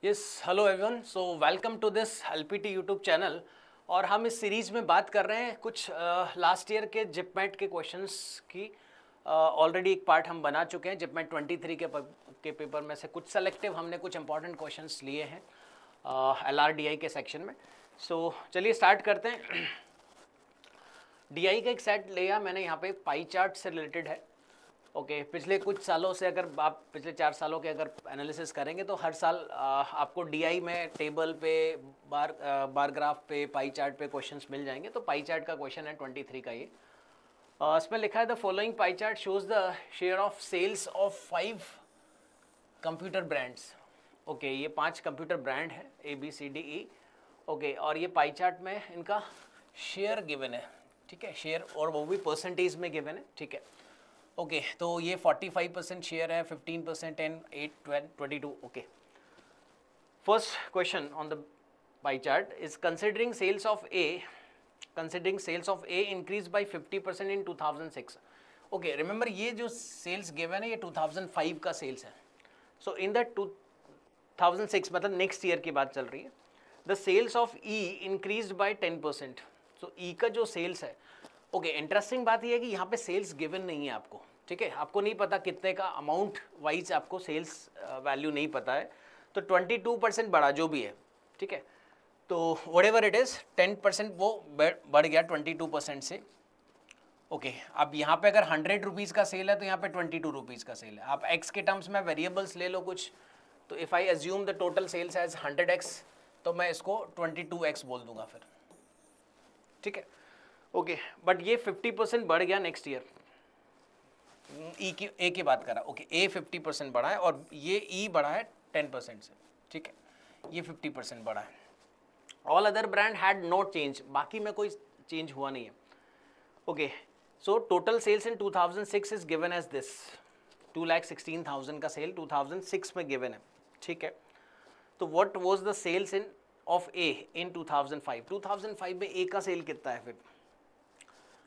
Yes hello everyone, so welcome to this LPT YouTube channel. और हम इस series में बात कर रहे हैं कुछ लास्ट ईयर के जिपमेट के क्वेश्चंस की। ऑलरेडी एक पार्ट हम बना चुके हैं जिपमेट 23 के पेपर में से कुछ सेलेक्टिव हमने कुछ इंपॉर्टेंट क्वेश्चंस लिए हैं LRDI के सेक्शन में। सो चलिए स्टार्ट करते हैं। DI का एक सेट लिया मैंने यहाँ पे, पाई चार्ट से रिलेटेड है। ओके पिछले कुछ सालों से अगर आप पिछले 4 सालों के अगर एनालिसिस करेंगे तो हर साल आपको DI में टेबल पे बार ग्राफ पे पाई चार्ट पे क्वेश्चंस मिल जाएंगे। तो पाई चार्ट का क्वेश्चन है 23 का ये। इसमें लिखा है the following pie chart shows the share of sales of 5 computer brands. Okay ये 5 कंप्यूटर ब्रांड है ABCDE। ओके और ये पाई चार्ट में इनका शेयर गिवन है, ठीक है, शेयर, और वो भी परसेंटेज में गिवन है, ठीक है। ओके तो ये 45% शेयर है, 15%, 10, 8, 12, 22। Okay first question on the pie chart is considering sales of A increase by 50% in 2006। Okay remember ये जो सेल्स गिवन है ये 2005 का सेल्स है। सो इन द 2006 मतलब नेक्स्ट ईयर की बात चल रही है। The sales of E increase by 10%। So E का जो सेल्स है, ओके इंटरेस्टिंग बात यह है कि यहाँ पे सेल्स गिवन नहीं है आपको, ठीक है, आपको नहीं पता कितने का अमाउंट वाइज आपको सेल्स वैल्यू नहीं पता है। तो 22% बढ़ा जो भी है, ठीक है, तो व्हाटएवर इट इज़ 10% वो बढ़ गया 22% से। ओके अब यहाँ पे अगर 100 रुपीज़ का सेल है तो यहाँ पे 22 रुपीज़ का सेल है। आप एक्स के टर्म्स में वेरिएबल्स ले लो कुछ, तो if I assume the total sales as 100x तो मैं इसको 22x बोल दूंगा फिर, ठीक है। ओके बट ये 50% बढ़ गया नेक्स्ट ईयर। ए की बात करा, ओके ए 50% बढ़ा है और ये ई बढ़ा है 10% से, ठीक है, ये 50% बढ़ा है। All other brand had not change, बाकी में कोई चेंज हुआ नहीं है। Okay so total sales in 2006 is given as this, 2,16,000 का सेल 2006 में गिवन है, ठीक है। तो what was the sales in of A in 2005? 2005 में ए का सेल कितना है फिर?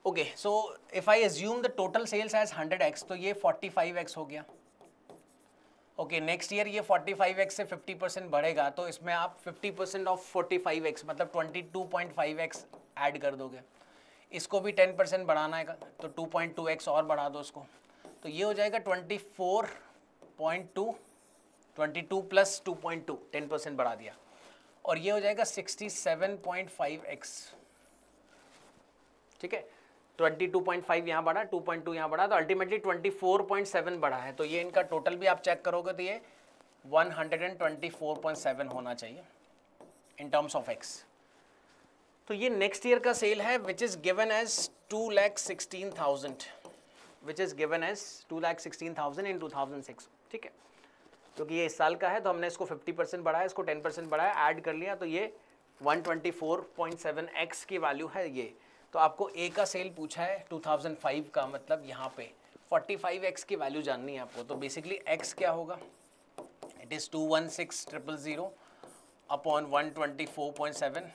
Okay so if I assume the total sales as 100x तो ये 45x हो गया। ओके नेक्स्ट ईयर ये 45x से 50% बढ़ेगा तो इसमें आप 50% ऑफ 45x मतलब 22.5x ऐड कर दोगे। इसको भी 10% बढ़ाना है तो 2.2x और बढ़ा दो इसको, तो ये हो जाएगा 24.2, 22 प्लस 2.2, 10% बढ़ा दिया, और ये हो जाएगा 67.5x, ठीक है। 22.5 यहाँ बढ़ा, 2.2 यहाँ बढ़ा, तो अल्टीमेटली 24.7 बढ़ा है। तो ये इनका टोटल भी आप चेक करोगे तो ये 124.7 होना चाहिए इन टर्म्स ऑफ एक्स। तो ये नेक्स्ट ईयर का सेल है which is given as 2,16,000, which is given as 2,16,000 in 2006, ठीक है। क्योंकि ये इस साल का है तो हमने इसको 50% बढ़ाया, इसको 10% बढ़ाया, ऐड कर लिया, तो ये 124.7x की वैल्यू है ये। तो आपको ए का सेल पूछा है 2005 का, मतलब यहाँ पे 45x की वैल्यू जाननी है आपको। तो बेसिकली x क्या होगा, it is 216,000 upon 124.7,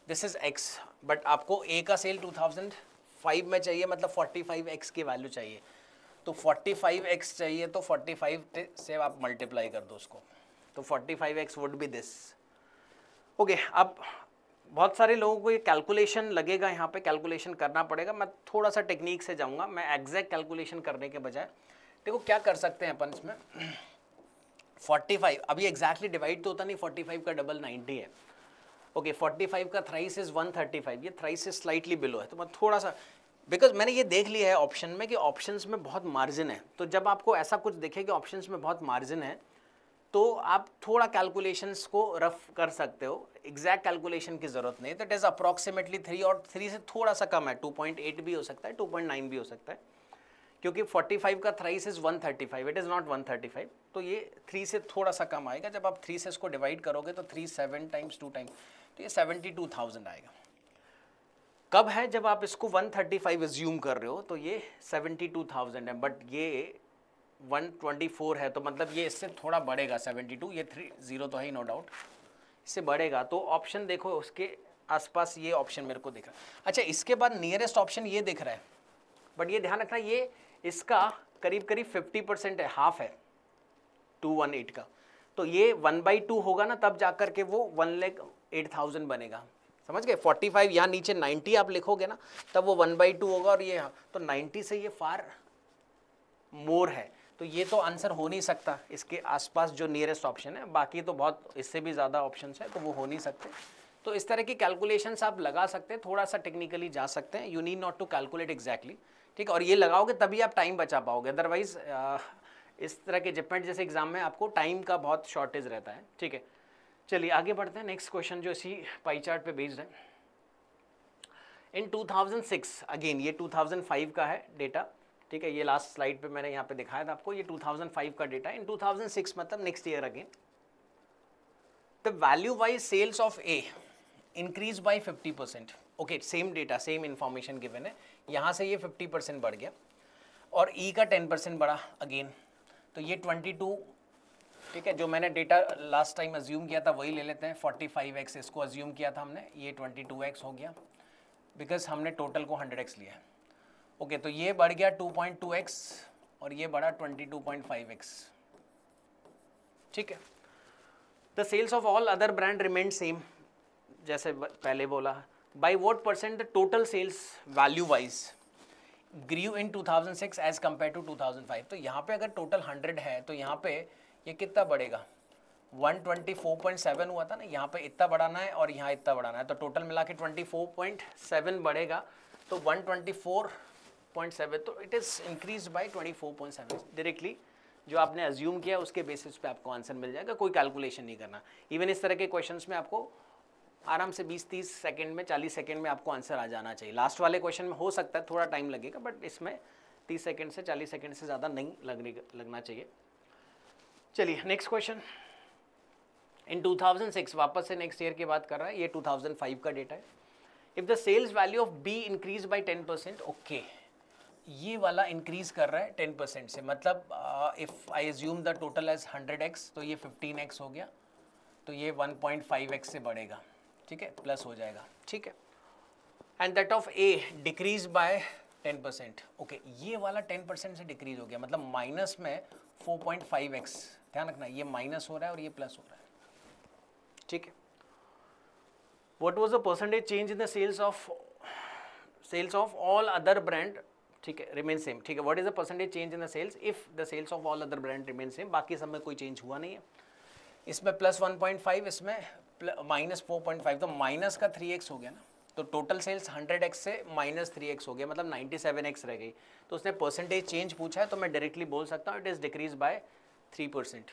this is x। But आपको ए का सेल 2005 में चाहिए, मतलब 45x की वैल्यू चाहिए। तो 45x चाहिए तो 45 से आप मल्टीप्लाई कर दो उसको, तो 45x would be this. Okay अब बहुत सारे लोगों को ये कैलकुलेशन लगेगा, यहाँ पे कैलकुलेशन करना पड़ेगा। मैं थोड़ा सा टेक्निक से जाऊँगा, मैं एग्जैक्ट कैलकुलेशन करने के बजाय। देखो क्या कर सकते हैं अपन इसमें, 45 अभी एग्जैक्टली डिवाइड तो होता नहीं, 45 का डबल 90 है। ओके 45 का थ्राइस इज 135, ये थ्राइस से स्लाइटली बिलो है। तो मैं थोड़ा सा, बिकॉज मैंने ये देख लिया है ऑप्शन में कि ऑप्शंस में बहुत मार्जिन है, तो जब आपको ऐसा कुछ दिखे कि ऑप्शंस में बहुत मार्जिन है तो आप थोड़ा कैलकुलेशंस को रफ कर सकते हो, एग्जैक्ट कैलकुलेशन की ज़रूरत नहीं है। तो इट इज़ अप्रॉक्सीमेटली 3 और 3 से थोड़ा सा कम है, 2.8 भी हो सकता है, 2.9 भी हो सकता है, क्योंकि 45 का thrice is 135, it is not 135, तो ये 3 से थोड़ा सा कम आएगा। जब आप 3 से इसको डिवाइड करोगे तो 3 7 टाइम्स 2 टाइम्स, तो ये 72,000 आएगा। कब है जब आप इसको 135 एज्यूम कर रहे हो तो ये 72,000 है, बट ये 124 है, तो मतलब ये इससे थोड़ा बढ़ेगा 72, ये 30 तो है ही नो डाउट, इससे बढ़ेगा। तो ऑप्शन देखो उसके आसपास ये ऑप्शन मेरे को दिख रहा है। अच्छा इसके बाद नियरेस्ट ऑप्शन ये दिख रहा है, बट ये ध्यान रखना ये इसका करीब करीब 50% है, हाफ है 218 का। तो ये 1/2 होगा ना, तब जाकर के वो 1,08,000 बनेगा। समझ गए? 45 यहाँ नीचे 90 आप लिखोगे ना, तब वो 1/2 होगा, और ये तो 90 से ये फार मोर है, तो ये तो आंसर हो नहीं सकता। इसके आसपास जो नियरेस्ट ऑप्शन है, बाकी तो बहुत इससे भी ज़्यादा ऑप्शंस है, तो वो हो नहीं सकते। तो इस तरह की कैलकुलेशंस आप लगा सकते हैं, थोड़ा सा टेक्निकली जा सकते हैं, you need not to calculate exactly, ठीक है। और ये लगाओगे तभी आप टाइम बचा पाओगे, अदरवाइज इस तरह के जिपमेट जैसे एग्जाम में आपको टाइम का बहुत शॉर्टेज रहता है, ठीक है। चलिए आगे बढ़ते हैं। नेक्स्ट क्वेश्चन जो इसी पाई चार्ट पे बेस्ड है। इन 2006, अगेन ये 2005 का है डेटा, ठीक है। ये लास्ट स्लाइड पे मैंने यहाँ पे दिखाया था आपको, ये 2005 का डेटा। इन 2006 मतलब next year again, the value wise sales of A increase by 50%। Okay, same data, same information given है, यहाँ से ये 50% बढ़ गया, और ई का 10% बढ़ा अगेन, तो ये 22, ठीक है। जो मैंने डेटा लास्ट टाइम अज्यूम किया था वही ले लेते हैं, 45x इसको अज्यूम किया था हमने, ये 22x हो गया, बिकॉज हमने टोटल को 100x लिया है। ओके, तो ये बढ़ गया 2.2x और ये बढ़ा 22.5x, ठीक है। The sales of all other brand remain same, जैसे पहले बोला। By what percent the total sales value wise grew in 2006 as compare to 2005। तो यहाँ पे अगर टोटल 100 है तो यहाँ पे ये कितना बढ़ेगा, 124.7 हुआ था ना, यहाँ पे इतना बढ़ाना है और यहाँ इतना बढ़ाना है, तो टोटल मिला के 24.7 बढ़ेगा, तो 124.7, तो it is increase by 24.7 directly. जो आपने अज्यूम किया उसके बेसिस पे आपको आंसर मिल जाएगा, कोई कैलकुलेशन नहीं करना। इवन इस तरह के क्वेश्चंस में आपको आराम से 20-30 सेकंड में, 40 सेकंड में आपको आंसर आ जाना चाहिए। लास्ट वाले क्वेश्चन में हो सकता है थोड़ा टाइम लगेगा, बट इसमें 30 सेकंड से 40 सेकंड से ज़्यादा नहीं लगना चाहिए। चलिए नेक्स्ट क्वेश्चन। इन 2006, वापस से नेक्स्ट ईयर की बात कर रहा है, ये 2005 का डेटा है। If the sales value of B increase by 10%, okay, ये वाला इंक्रीज कर रहा है 10% से, मतलब if I assume the total as 100x, तो ये 15x हो गया, तो ये 1.5x से बढ़ेगा, ठीक है, प्लस हो जाएगा, ठीक है। And that of A decrease by 10%, okay, ये वाला 10% से डिक्रीज हो गया, मतलब माइनस में 4.5x, ध्यान रखना, ये माइनस हो रहा है और ये प्लस हो रहा है, ठीक है। What was the percentage change in the sales of all other brand, ठीक है, रिमेन सेम, ठीक है। What is the percentage change in the sales if the sales of all other brand remain same, बाकी सब में कोई change हुआ नहीं है। इसमें प्लस 1.5, इसमें माइनस 4.5, तो माइनस का 3x हो गया ना, तो टोटल सेल्स 100x से माइनस 3x हो गया, मतलब 97x रह गई। तो उसने परसेंटेज चेंज पूछा है, तो मैं डायरेक्टली बोल सकता हूँ इट इज़ डिक्रीज बाय 3%,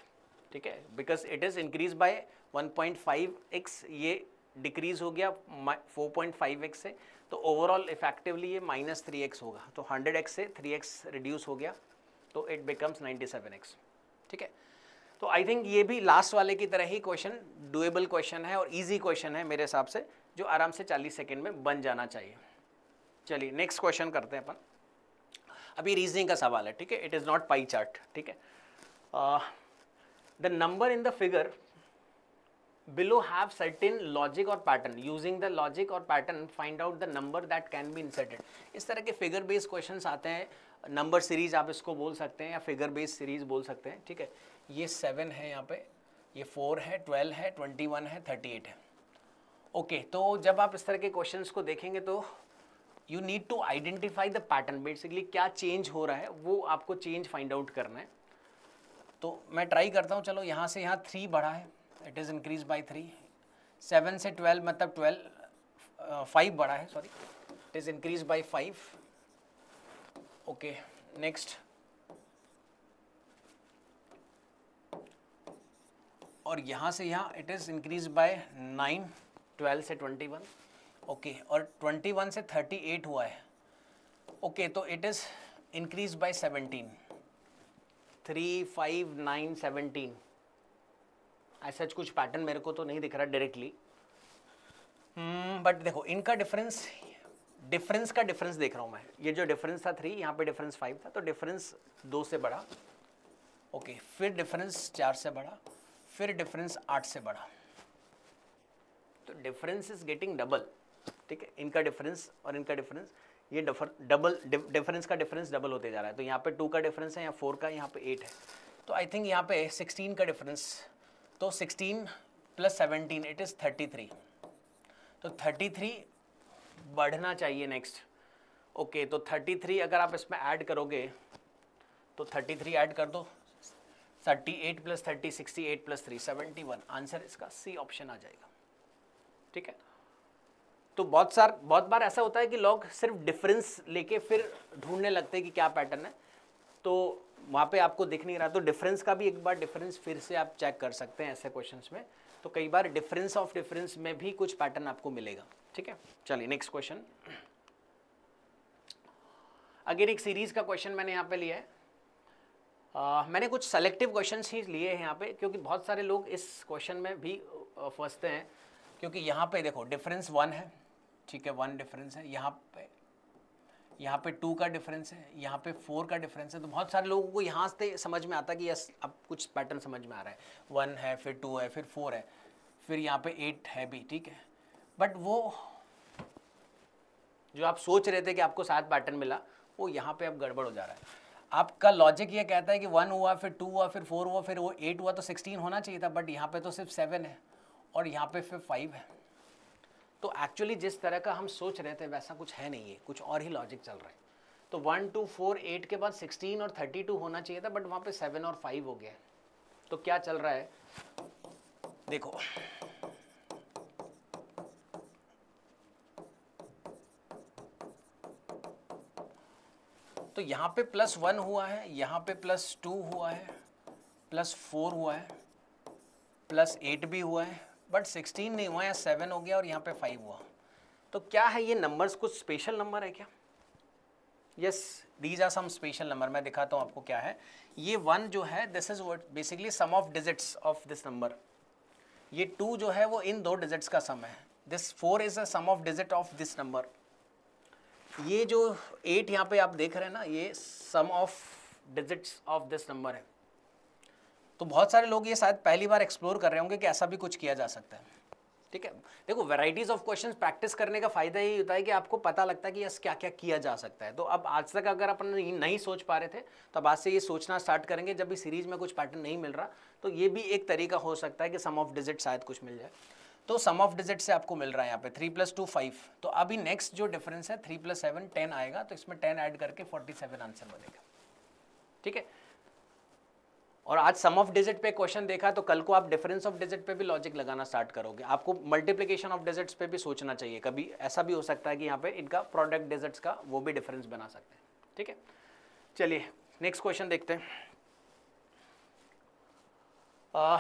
ठीक है, because it is increase by 1.5x, ये डिक्रीज हो गया 4.5x से, तो ओवरऑल इफेक्टिवली ये माइनस 3x होगा, तो 100x से 3x रिड्यूस हो गया, तो इट बिकम्स 97x, ठीक है। तो आई थिंक ये भी लास्ट वाले की तरह ही क्वेश्चन डुएबल क्वेश्चन है और इजी क्वेश्चन है मेरे हिसाब से, जो आराम से 40 सेकंड में बन जाना चाहिए। चलिए नेक्स्ट क्वेश्चन करते हैं अपन। अभी रीजनिंग का सवाल है, ठीक है, it is not pie chart, ठीक है। The number in the figure below have certain logic or pattern, using the logic or pattern find out the number that can be inserted। इस तरह के फिगर बेस्ड क्वेश्चंस आते हैं, number series आप इसको बोल सकते हैं या फिगर बेस्ड सीरीज बोल सकते हैं, ठीक है। ये 7 है यहाँ पे, ये 4 है, 12 है, 21 है, 38 है, ओके। तो जब आप इस तरह के क्वेश्चंस को देखेंगे तो you need to identify the pattern, basically क्या चेंज हो रहा है वो आपको चेंज फाइंड आउट करना है। तो मैं ट्राई करता हूँ, चलो यहाँ से यहाँ 3 बढ़ा है, इट इज़ इंक्रीज बाई 3, 7 से 12 मतलब 5 बढ़ा है, sorry, it is increase by 5, okay. Next, और यहाँ से यहाँ इट इज़ इंक्रीज बाय 9, 12 से 21, ओके, और 21 से 38 हुआ है, ओके, तो इट इज़ इंक्रीज बाय 17, 3, 5, 9, 17। ऐसा कुछ पैटर्न मेरे को तो नहीं दिख रहा डायरेक्टली, बट देखो इनका डिफरेंस का डिफरेंस देख रहा हूँ मैं। ये जो डिफरेंस था 3, यहाँ पे डिफरेंस 5 था, तो डिफरेंस 2 से बढ़ा, ओके, फिर डिफरेंस 4 से बढ़ा, फिर डिफरेंस 8 से बढ़ा, तो डिफरेंस इज गेटिंग डबल, ठीक है। इनका डिफरेंस और इनका डिफरेंस, ये डबल डिफरेंस का डिफरेंस डबल होते जा रहा है। तो यहाँ पे 2 का डिफरेंस है, यहाँ 4 का, यहाँ पे 8 है, तो आई थिंक यहाँ पे 16 का डिफरेंस तो 16 + 17 इट इज़ 33, तो 33 बढ़ना चाहिए नेक्स्ट। ओके, तो 33 अगर आप इसमें ऐड करोगे तो 33 ऐड कर दो, 38 + 30 68 + 3 71, आंसर इसका सी ऑप्शन आ जाएगा। ठीक है, तो बहुत बार ऐसा होता है कि लोग सिर्फ डिफरेंस लेके फिर ढूंढने लगते हैं कि क्या पैटर्न है, तो वहाँ पे आपको दिख नहीं रहा, तो डिफरेंस का भी एक बार डिफरेंस फिर से आप चेक कर सकते हैं ऐसे क्वेश्चंस में, तो कई बार डिफरेंस ऑफ डिफरेंस में भी कुछ पैटर्न आपको मिलेगा। ठीक है, चलिए नेक्स्ट क्वेश्चन। अगेन एक सीरीज का क्वेश्चन मैंने यहाँ पे लिया है। मैंने कुछ सेलेक्टिव क्वेश्चंस ही लिए हैं यहाँ पे, क्योंकि बहुत सारे लोग इस क्वेश्चन में भी फंसते हैं, क्योंकि यहाँ पे देखो डिफरेंस 1 है, ठीक है, 1 डिफरेंस है, यहाँ पे 2 का डिफरेंस है, यहाँ पे 4 का डिफरेंस है, तो बहुत सारे लोगों को यहाँ से समझ में आता है कि यस अब कुछ पैटर्न समझ में आ रहा है, 1 है, फिर 2 है, फिर 4 है, फिर यहाँ पे 8 है भी, ठीक है, बट वो जो आप सोच रहे थे कि आपको 7 पैटर्न मिला, वो यहाँ पे अब गड़बड़ हो जा रहा है। आपका लॉजिक ये कहता है कि 1 हुआ, फिर 2 हुआ, फिर 4 हुआ, फिर वो 8 हुआ, तो 16 होना चाहिए था, बट यहाँ पे तो सिर्फ 7 है और यहाँ पे फिर 5 है, तो एक्चुअली जिस तरह का हम सोच रहे थे वैसा कुछ है नहीं है, कुछ और ही लॉजिक चल रहा है। तो 1 2 4 8 के बाद 16 और 32 होना चाहिए था, बट वहाँ पे 7 और 5 हो गया। तो क्या चल रहा है देखो, तो यहाँ पे +1 हुआ है, यहाँ पे +2 हुआ है, +4 हुआ है, +8 भी हुआ है, बट 16 नहीं हुआ, या 7 हो गया और यहाँ पे 5 हुआ। तो क्या है ये नंबर्स कुछ स्पेशल नंबर है क्या? Yes, these are some special number. मैं दिखाता हूँ आपको क्या है। ये 1 जो है this is what basically sum of digits of this number. ये 2 जो है वो इन 2 डिजिट्स का सम है। This 4 is a sum of digit of this number. ये जो 8 यहाँ पे आप देख रहे हैं ना, ये sum of digits of this number है। तो बहुत सारे लोग ये शायद पहली बार एक्सप्लोर कर रहे होंगे कि ऐसा भी कुछ किया जा सकता है। ठीक है, देखो वैराइटीज ऑफ क्वेश्चंस प्रैक्टिस करने का फायदा यही होता है कि आपको पता लगता है कि यस क्या क्या किया जा सकता है। तो अब आज तक अगर अपन नहीं सोच पा रहे थे, तो अब आज से ये सोचना स्टार्ट करेंगे। जब भी सीरीज में कुछ पैटर्न नहीं मिल रहा, तो ये भी एक तरीका हो सकता है कि सम ऑफ डिजिट शायद कुछ मिल जाए। तो सम ऑफ डिजिट से आपको मिल रहा है यहाँ पे 3 + 2 5। तो अभी नेक्स्ट जो डिफरेंस है 3 + 7 10 आएगा, तो इसमें 10 ऐड करके 47 आंसर बनेगा। ठीक है, और आज सम ऑफ डिजिट पे क्वेश्चन देखा, तो कल को आप डिफरेंस ऑफ डिजिट पे भी लॉजिक लगाना स्टार्ट करोगे। आपको मल्टीप्लिकेशन ऑफ डिजिट्स पे भी सोचना चाहिए। कभी ऐसा भी हो सकता है कि यहाँ पे इनका प्रोडक्ट डिजिट्स का वो भी डिफरेंस बना सकते हैं। ठीक है, चलिए नेक्स्ट क्वेश्चन देखते हैं।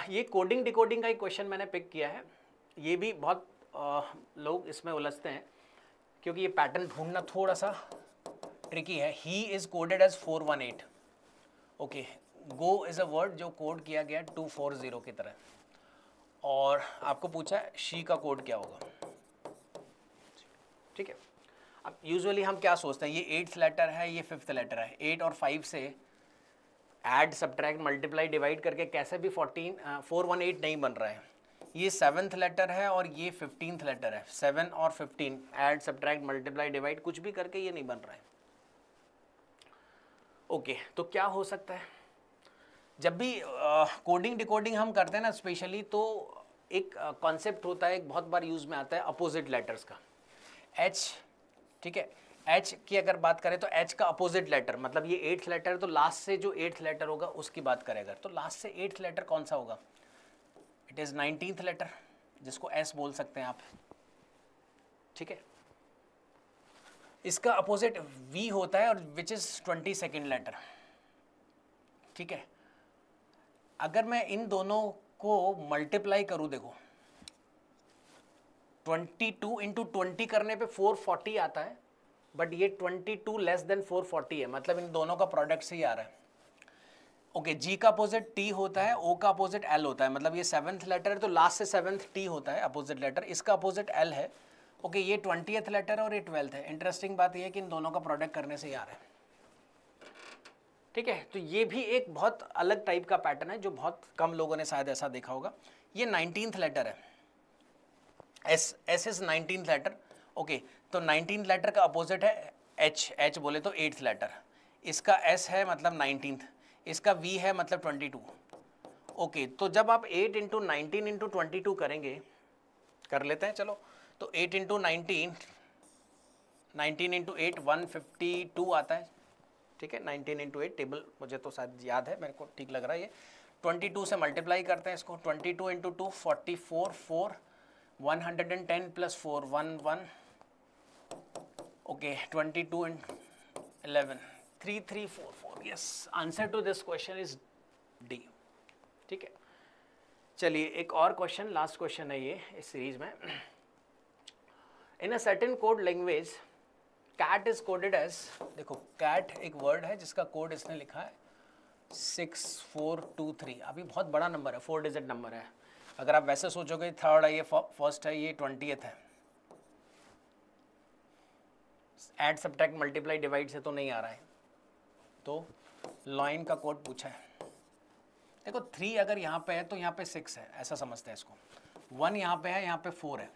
ये कोडिंग डिकोडिंग का एक क्वेश्चन मैंने पिक किया है। ये भी बहुत लोग इसमें उलझते हैं, क्योंकि ये पैटर्न ढूंढना थोड़ा सा ट्रिकी है। He is coded as 418। Okay, go is a word जो कोड किया गया 240 की तरह, और आपको पूछा है शी का कोड क्या होगा। ठीक है, अब यूजुअली हम क्या सोचते हैं, ये 8th लेटर है, ये 5th लेटर है। 8 और 5 से ऐड सब्ट्रैक्ट मल्टीप्लाई डिवाइड करके कैसे भी 418 नहीं बन रहा है। ये 7th लेटर है और ये 15th लेटर है। 7 और 15 ऐड सब्ट्रैक्ट मल्टीप्लाई डिवाइड कुछ भी करके ये नहीं बन रहा है। ओके, तो क्या हो सकता है? जब भी कोडिंग डिकोडिंग हम करते हैं ना स्पेशली, तो एक कॉन्सेप्ट होता है, एक बहुत बार यूज में आता है अपोजिट लेटर्स का। एच, ठीक है, एच की अगर बात करें तो एच का अपोजिट लेटर, मतलब ये 8th लेटर है, तो लास्ट से जो 8th लेटर होगा उसकी बात करें तो लास्ट से 8th लेटर कौन सा होगा? इट इज 19th लेटर, जिसको एस बोल सकते हैं आप। ठीक है, इसका अपोजिट वी होता है, और विच इज 22nd लेटर। ठीक है, अगर मैं इन दोनों को मल्टीप्लाई करूं, देखो 22 इंटू 20 करने पे 440 आता है, बट ये 22 लेस देन 440 है, मतलब इन दोनों का प्रोडक्ट से ही आ रहा है। ओके, जी का अपोजिट टी होता है, ओ का अपोजिट एल होता है, मतलब ये 7th लेटर है तो लास्ट से 7th टी होता है अपोजिट लेटर, इसका अपोजिट एल है। ओके, ये 20th लेटर है और ये 12th है। इंटरेस्टिंग बात ये है कि इन दोनों का प्रोडक्ट करने से ही आ रहा है। ठीक है, तो ये भी एक बहुत अलग टाइप का पैटर्न है जो बहुत कम लोगों ने शायद ऐसा देखा होगा। ये 19th लेटर है, S, S is 19th letter. Okay, तो 19th लेटर का अपोजिट है एच, एच बोले तो 8th लेटर। इसका एस है मतलब 19th, इसका वी है मतलब 22, ओके तो जब आप 8 इंटू 19 इंटू 22 करेंगे, कर लेते हैं चलो, तो 8 इंटू 19 इंटू 8 152 आता है, ठीक है। 19 इंटू 8 टेबल मुझे तो शायद याद है, मेरे को ठीक लग रहा है ये। 22 से मल्टीप्लाई करते हैं इसको, 22 into 2 44 4 110 plus 4 1 1 okay 22 and 11 3344 yes, answer to this question is D, ठीक है। चलिए एक और क्वेश्चन, लास्ट क्वेश्चन है ये इस सीरीज में। In a certain code language cat is coded as, देखो कैट एक वर्ड है जिसका कोड इसने लिखा है 6423। अभी बहुत बड़ा नंबर है, 4 डिजिट नंबर है। अगर आप वैसे सोचोगे थर्ड है ये, फर्स्ट है ये, 20th है, ऐड सब्ट्रैक्ट मल्टीप्लाई डिवाइड से तो नहीं आ रहा है, तो लाइन का कोड पूछा है। देखो 3 अगर यहाँ पे है तो यहाँ पे 6 है, ऐसा समझते हैं इसको। 1 यहाँ पे है, यहाँ पे 4 है,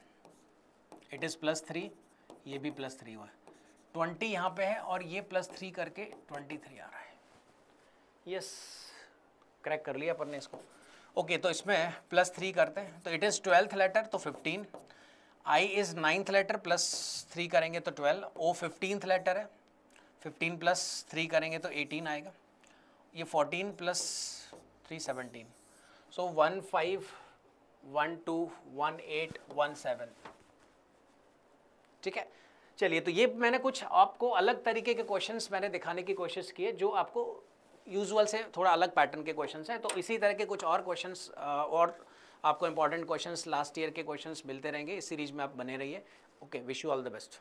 इट इज़ +3, ये भी +3 हुआ है। 20 यहाँ पे है और ये +3 करके 23 आ रहा है। यस, क्रैक कर लिया अपन ने इसको। ओके तो इसमें +3 करते हैं, तो इट इज़ 12th लेटर तो 15, आई इज़ 9th लेटर +3 करेंगे तो 12, ओ 15th लेटर है, 15 + 3 करेंगे तो 18 आएगा, ये 14 + 3 17, सो 15 12 18 17, ठीक है। चलिए तो ये मैंने कुछ आपको अलग तरीके के क्वेश्चंस मैंने दिखाने की कोशिश की है, जो आपको यूजुअल से थोड़ा अलग पैटर्न के क्वेश्चंस हैं। तो इसी तरह के कुछ और क्वेश्चंस और आपको इंपॉर्टेंट क्वेश्चंस लास्ट ईयर के क्वेश्चंस मिलते रहेंगे, इस सीरीज में आप बने रहिए। Okay, wish you all the best.